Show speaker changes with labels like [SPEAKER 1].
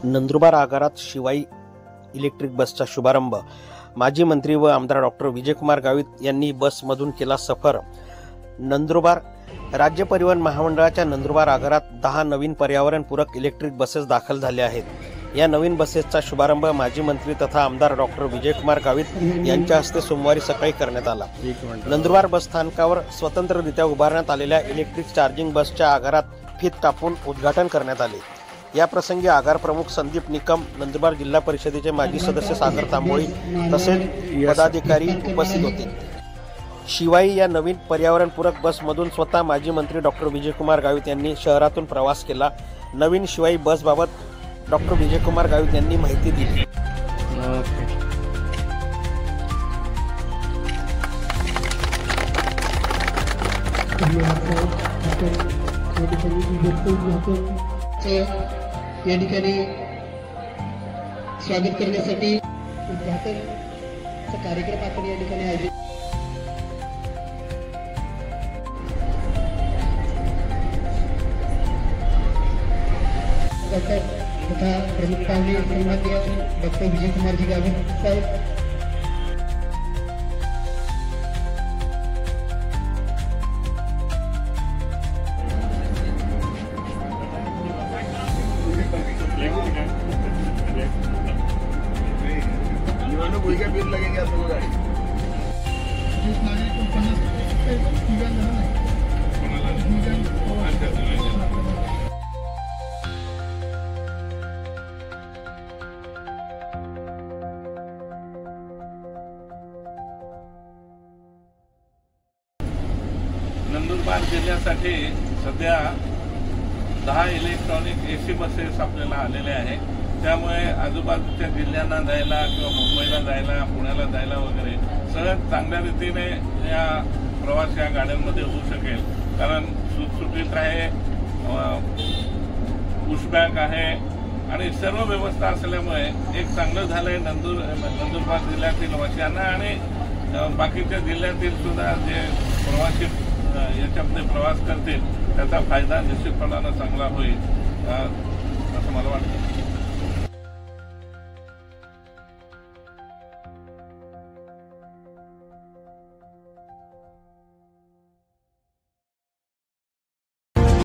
[SPEAKER 1] नंदुरबार आगारात शिवाई इलेक्ट्रिक बसचा शुभारंभ। माजी मंत्री व आमदार डॉक्टर विजयकुमार गावित यांनी बसमधून केला सफर। नंदुरबार राज्य परिवहन महामंडळाच्या नंदुरबार आगारात 10 नवीन पर्यावरणपूरक इलेक्ट्रिक बसेस दाखल झाल्या आहेत। या नवीन बसेसचा शुभारंभ माजी मंत्री तथा आमदार डॉक्टर विजयकुमार गावित यांच्या हस्ते सोमवारी सकाळी करण्यात आला। नंदुरबार बस स्थानकावर स्वतंत्ररित्या उभारण्यात आलेल्या इलेक्ट्रिक चार्जिंग बसच्या आगारात फीत कापून उद्घाटन करण्यात आले। या प्रसंगी आगार प्रमुख संदीप निकम, नंदुरबार जिल्हा परिषदेचे माजी सदस्य सागर तांबोळी तसेच पदाधिकारी उपस्थित होते। शिवाई या नवीन पर्यावरणपूरक बसमधून स्वतः माजी मंत्री डॉक्टर विजयकुमार गावित यांनी शहरातून प्रवास केला। नवीन शिवाई बसबाबत डॉक्टर विजयकुमार गावित यांनी माहिती दिली।
[SPEAKER 2] या ठिकाणी स्वागत करण्यासाठी उद्घाटनचा कार्यक्रम आपण या ठिकाणी आयोजित तथा प्रमुख पाहुणे सन्माननीय डॉक्टर विजयकुमारजी गावित साहेब,
[SPEAKER 3] लगेंगे आप लोग गाड़ी
[SPEAKER 4] नंदुरबार जिल्ह्यासाठी सध्या 10 इलेक्ट्रॉनिक एसी बसेस आपल्याला आलेले आहेत। त्यामुळे आजूबाजूच्या जिल्ह्यांना जायला किंवा मुंबईला जायला, पुण्याला जायला वगैरे सहज चांगल्या रीतीने या प्रवास या गाड्यांमध्ये होऊ शकेल। कारण सुटसुटीत आहे, पुशबॅक आहे आणि सर्व व्यवस्था असल्यामुळे एक चांगलं झालंय नंदुरबार जिल्ह्यातील वासियांना आणि बाकीच्या जिल्ह्यातील सुद्धा जे प्रवासी याच्यामध्ये प्रवास करतील त्याचा फायदा निश्चितपणानं चांगला होईल असं मला वाटतं।